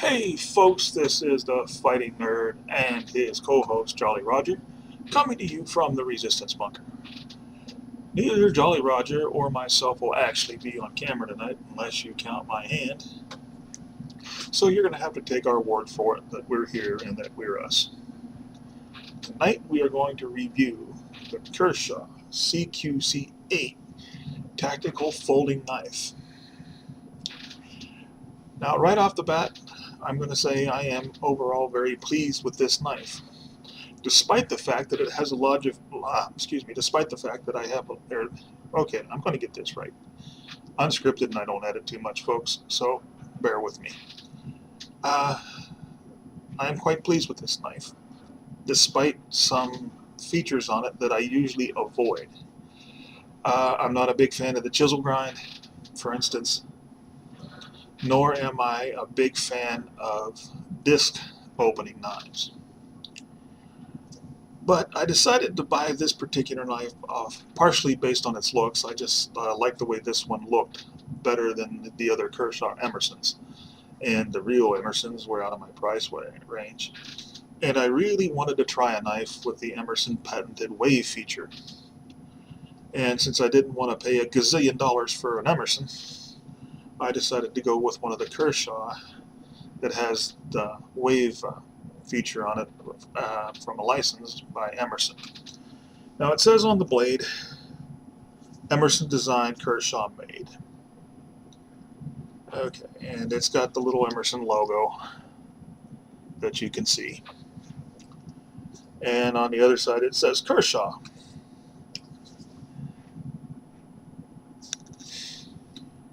Hey folks, this is the Fighting Nerd and his co-host Jolly Roger, coming to you from the Resistance Bunker. Neither Jolly Roger or myself will actually be on camera tonight unless you count my hand, so you're going to have to take our word for it that we're here and that we're us. Tonight we are going to review the Kershaw CQC-8 Tactical Folding Knife. Now right off the bat, I'm going to say I am overall very pleased with this knife. Despite the fact that it has a lot of, despite the fact that I have, okay, I'm going to get this right. Unscripted and I don't edit too much, folks, so bear with me. I am quite pleased with this knife, despite some features on it that I usually avoid. I'm not a big fan of the chisel grind, for instance, nor am I a big fan of disc opening knives. But I decided to buy this particular knife partially based on its looks. I just liked the way this one looked better than the other Kershaw Emersons. And the real Emersons were out of my price range. And I really wanted to try a knife with the Emerson patented wave feature. And since I didn't want to pay a gazillion dollars for an Emerson, I decided to go with one of the Kershaw that has the wave feature on it from a license by Emerson. Now it says on the blade, Emerson designed, Kershaw made. Okay, and it's got the little Emerson logo that you can see. And on the other side it says Kershaw.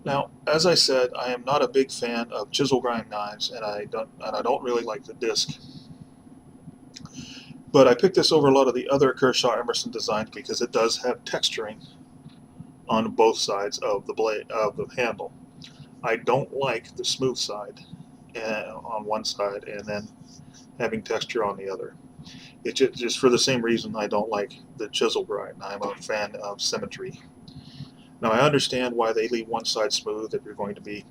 Now, as I said, I am not a big fan of chisel grind knives, and I don't really like the disc. But I picked this over a lot of the other Kershaw Emerson designs because it does have texturing on both sides of the blade of the handle. I don't like the smooth side on one side and then having texture on the other. It's just for the same reason I don't like the chisel grind. I'm a fan of symmetry. Now I understand why they leave one side smooth if you're going to be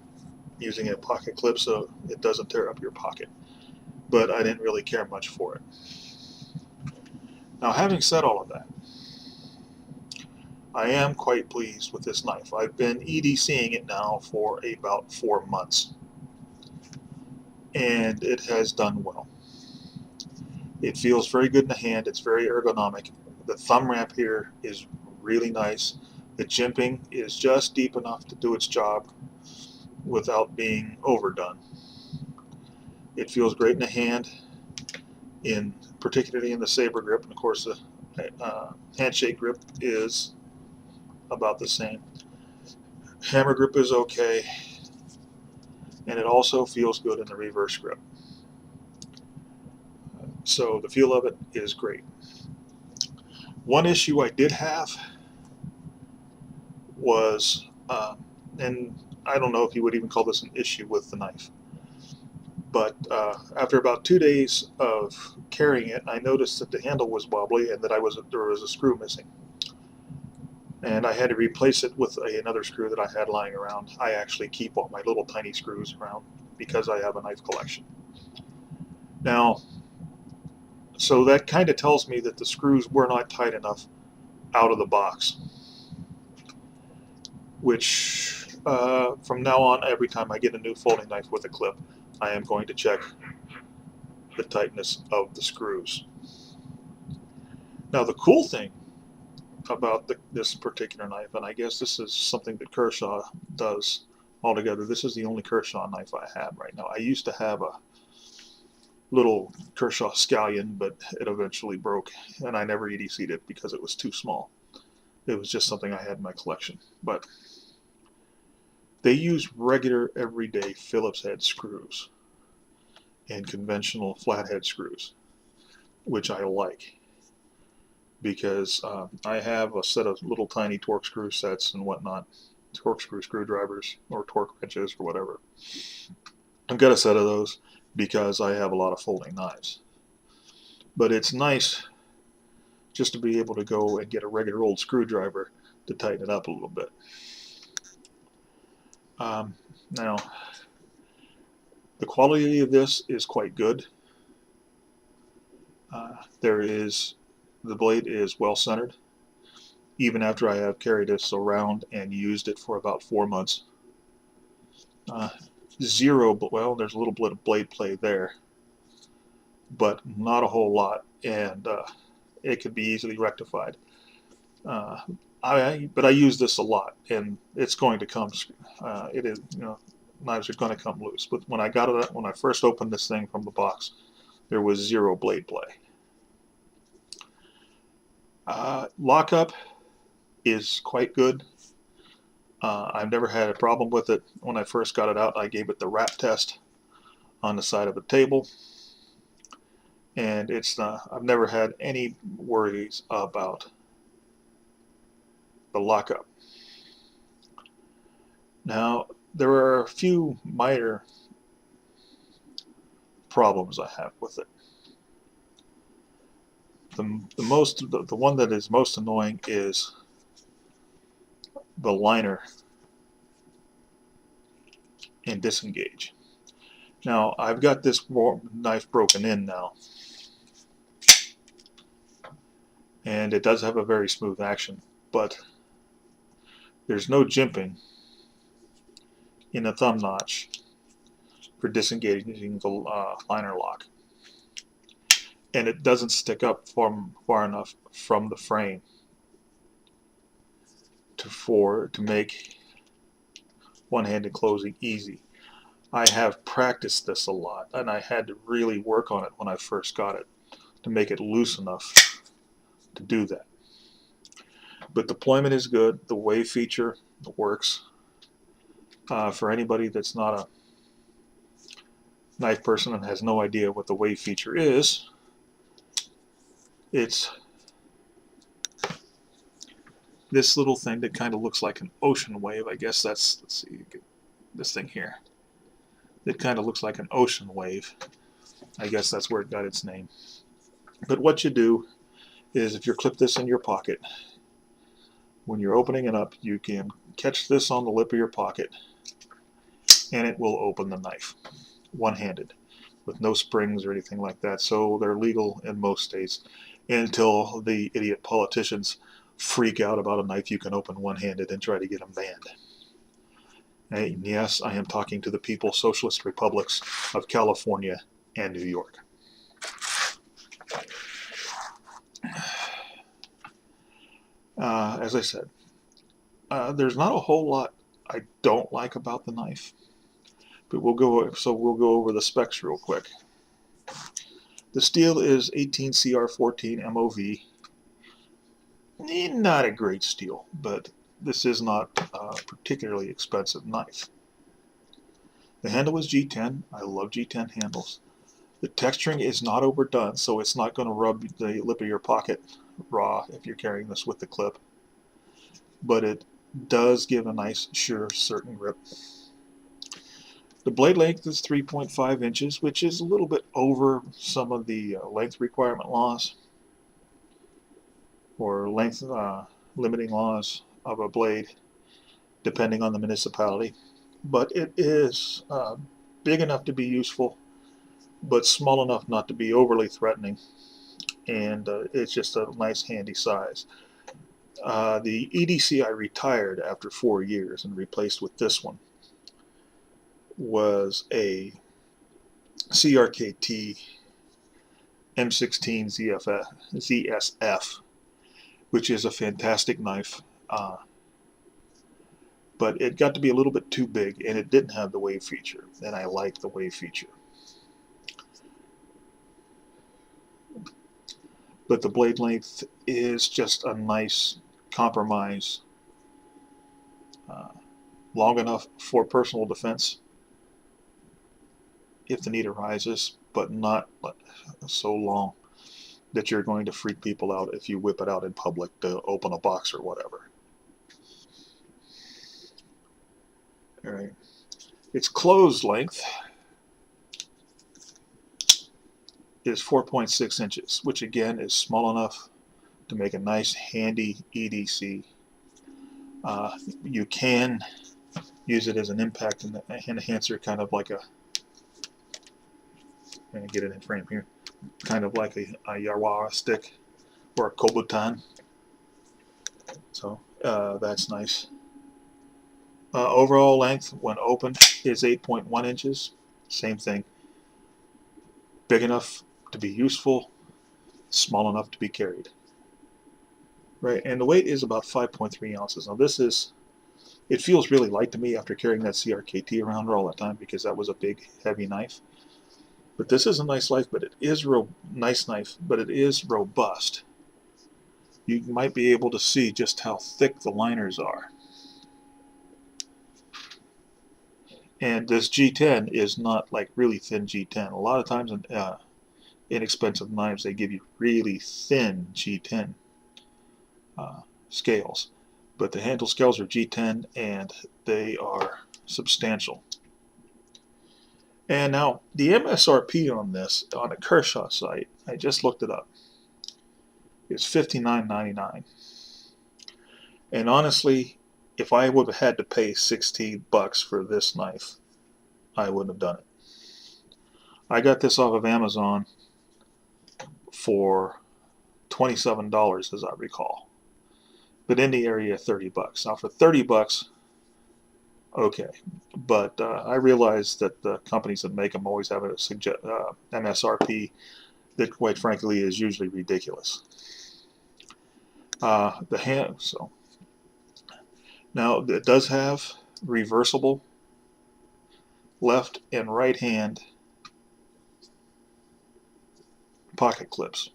using a pocket clip so it doesn't tear up your pocket. But I didn't really care much for it. Now having said all of that, I am quite pleased with this knife. I've been EDCing it now for about 4 months. And it has done well. It feels very good in the hand. It's very ergonomic. The thumb ramp here is really nice. The jimping is just deep enough to do its job without being overdone. It feels great in the hand, particularly in the saber grip, and of course the handshake grip is about the same. Hammer grip is okay, and it also feels good in the reverse grip. So the feel of it is great. One issue I did have was, and I don't know if you would even call this an issue with the knife, but after about 2 days of carrying it, I noticed that the handle was wobbly and that there was a screw missing. And I had to replace it with another screw that I had lying around. I actually keep all my little tiny screws around because I have a knife collection. Now, so that kind of tells me that the screws were not tight enough out of the box, which from now on, every time I get a new folding knife with a clip, I am going to check the tightness of the screws. Now the cool thing about this particular knife, and I guess this is something that Kershaw does altogether, this is the only Kershaw knife I have right now. I used to have a little Kershaw scallion, but it eventually broke, and I never EDC'd it because it was too small. It was just something I had in my collection. But they use regular, everyday Phillips head screws and conventional flathead screws, which I like because I have a set of little tiny torque screw sets and whatnot, corkscrew screwdrivers or torque wrenches or whatever. I've got a set of those because I have a lot of folding knives. But it's nice just to be able to go and get a regular old screwdriver to tighten it up a little bit. Now, The quality of this is quite good. The blade is well centered, even after I have carried this around and used it for about 4 months. Well, there's a little bit of blade play there, but not a whole lot, and it could be easily rectified. But I use this a lot, and it's going to come. It is, knives are going to come loose. But when I first opened this thing from the box, there was zero blade play. Lockup is quite good. I've never had a problem with it. When I first got it out, I gave it the wrap test on the side of the table, and I've never had any worries about the lockup. Now, there are a few minor problems I have with it. The one that is most annoying is the liner and disengage. Now, I've got this knife broken in now, and it does have a very smooth action, but there's no jimping in the thumb notch for disengaging the liner lock, and it doesn't stick up far enough from the frame to make one-handed closing easy. I have practiced this a lot, and I had to really work on it when I first got it to make it loose enough to do that. But deployment is good. The wave feature works. For anybody that's not a knife person and has no idea what the wave feature is, it's this little thing that kind of looks like an ocean wave. I guess let's see, this thing here. It kind of looks like an ocean wave. I guess that's where it got its name. But what you do is, if you clip this in your pocket, when you're opening it up, you can catch this on the lip of your pocket, and it will open the knife one-handed with no springs or anything like that. So they're legal in most states until the idiot politicians freak out about a knife you can open one-handed and try to get them banned. And yes, I am talking to the People's Socialist Republics of California and New York. As I said, there's not a whole lot I don't like about the knife, but we'll go over the specs real quick. The steel is 18CR14 MOV. Not a great steel, but this is not a particularly expensive knife. The handle is G10. I love G10 handles. The texturing is not overdone, so it's not going to rub the lip of your pocket raw if you're carrying this with the clip. But it does give a nice, sure, certain grip. The blade length is 3.5 inches, which is a little bit over some of the length requirement laws, or length limiting laws of a blade, depending on the municipality. But it is big enough to be useful, but small enough not to be overly threatening, and it's just a nice handy size. The EDC I retired after 4 years and replaced with this one was a CRKT M16 ZSF, which is a fantastic knife, but it got to be a little bit too big, and it didn't have the wave feature, and I like the wave feature. But the blade length is just a nice compromise, long enough for personal defense if the need arises, but not so long that you're going to freak people out if you whip it out in public to open a box or whatever. All right. Its closed length is 4.6 inches, which again is small enough to make a nice handy EDC. You can use it as an impact enhancer, kind of like a and get it in frame here, kind of like a Yawara stick or a Kobutan. So that's nice. Overall length when open is 8.1 inches. Same thing. Big enough to be useful, small enough to be carried. Right, and the weight is about 5.3 ounces. Now it feels really light to me after carrying that CRKT around all the time because that was a big, heavy knife. But this is a nice knife, but it is nice knife, but it is robust. You might be able to see just how thick the liners are. And this G10 is not like really thin G10. A lot of times in inexpensive knives, they give you really thin G10 scales. But the handle scales are G10 and they are substantial. And now the MSRP on this on a Kershaw site, I just looked it up, is $59.99. And honestly, if I would have had to pay $16 for this knife, I wouldn't have done it. I got this off of Amazon for $27 as I recall. But in the area, $30. Now for $30, okay. But I realize that the companies that make them always have a MSRP that, quite frankly, is usually ridiculous. Now it does have reversible left and right hand pocket clips,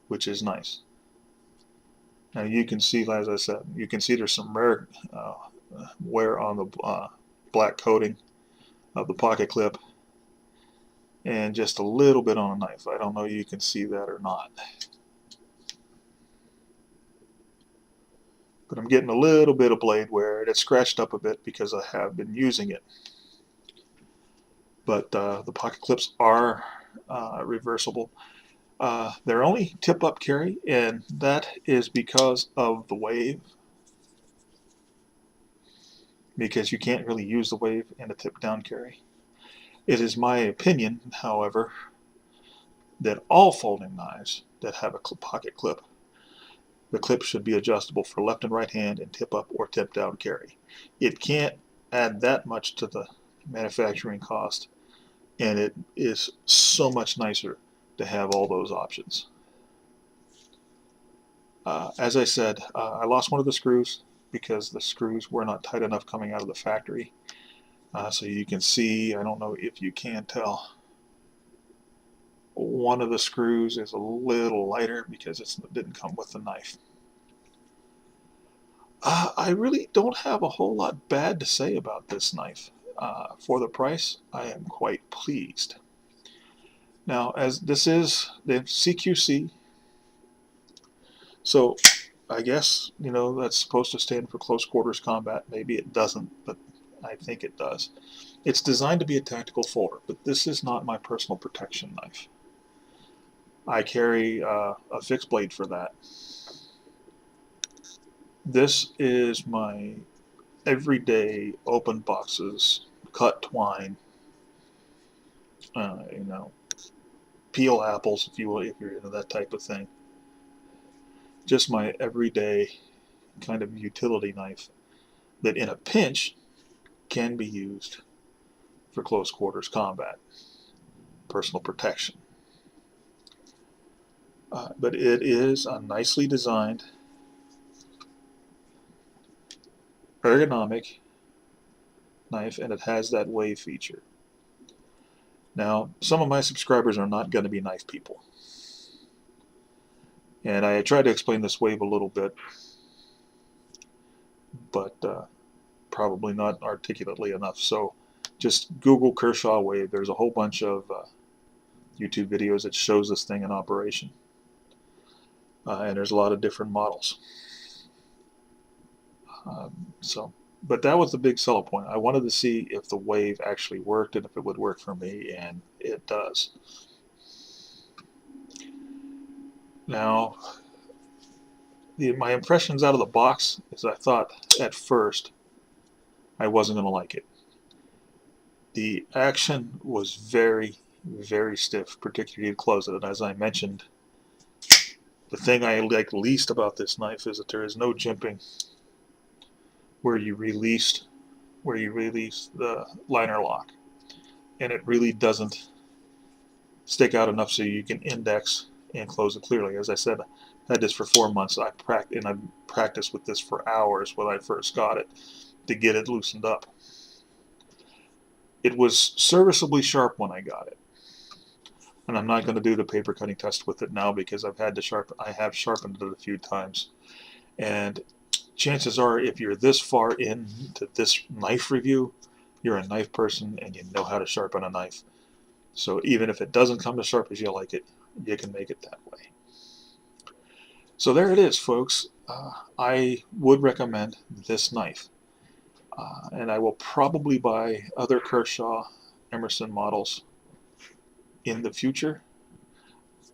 which is nice. Now you can see, as I said, you can see there's some rare wear on the black coating of the pocket clip and just a little bit on a knife. I don't know if you can see that or not. But I'm getting a little bit of blade wear. It's scratched up a bit because I have been using it. But the pocket clips are reversible. They're only tip-up carry, and that is because of the wave. Because you can't really use the wave in a tip-down carry. It is my opinion, however, that all folding knives that have a pocket clip, the clip should be adjustable for left and right hand and tip-up or tip-down carry. It can't add that much to the manufacturing cost, and it is so much nicer to have all those options. As I said, I lost one of the screws because the screws were not tight enough coming out of the factory. So you can see, I don't know if you can tell, one of the screws is a little lighter because it didn't come with the knife. I really don't have a whole lot bad to say about this knife. For the price, I am quite pleased. Now, as this is the CQC, so I guess, that's supposed to stand for close quarters combat. Maybe it doesn't, but I think it does. It's designed to be a tactical folder, but this is not my personal protection knife. I carry a fixed blade for that. This is my everyday open boxes, cut twine, peel apples if you're into that type of thing. Just my everyday kind of utility knife that in a pinch can be used for close quarters combat, personal protection. But it is a nicely designed, ergonomic knife, and it has that wave feature. Now, some of my subscribers are not going to be knife people. And I tried to explain this wave a little bit, but probably not articulately enough. So just Google Kershaw wave. There's a whole bunch of YouTube videos that shows this thing in operation. And there's a lot of different models. But that was the big selling point. I wanted to see if the wave actually worked and if it would work for me, and it does. Now, my impressions out of the box is I thought at first I wasn't going to like it. The action was very, very stiff, particularly to close it. And as I mentioned, the thing I like least about this knife is that there is no jimping where you release the liner lock, and it really doesn't stick out enough so you can index and close it clearly. As I said, I had this for 4 months. I practiced with this for hours when I first got it to get it loosened up. It was serviceably sharp when I got it, and I'm not going to do the paper cutting test with it now because I have sharpened it a few times, and chances are if you're this far into this knife review, you're a knife person and you know how to sharpen a knife. So even if it doesn't come as sharp as you like it, you can make it that way. So there it is, folks. I would recommend this knife. And I will probably buy other Kershaw Emerson models in the future.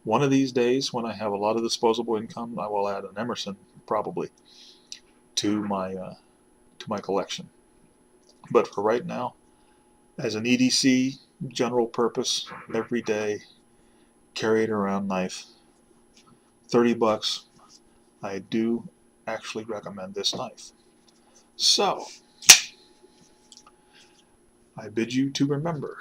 One of these days, when I have a lot of disposable income, I will add an Emerson probably to my collection. But for right now, as an EDC, general purpose, everyday, carry it around knife, $30, I do actually recommend this knife. So, I bid you to remember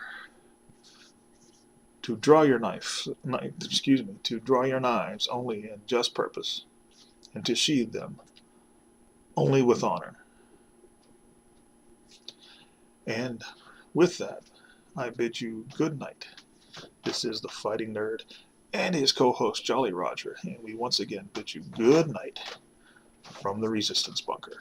to draw your to draw your knives only in just purpose, and to sheathe them only with honor. And with that, I bid you good night. This is the Fighting Nerd and his co-host Jolly Roger, and we once again bid you good night from the Resistance Bunker.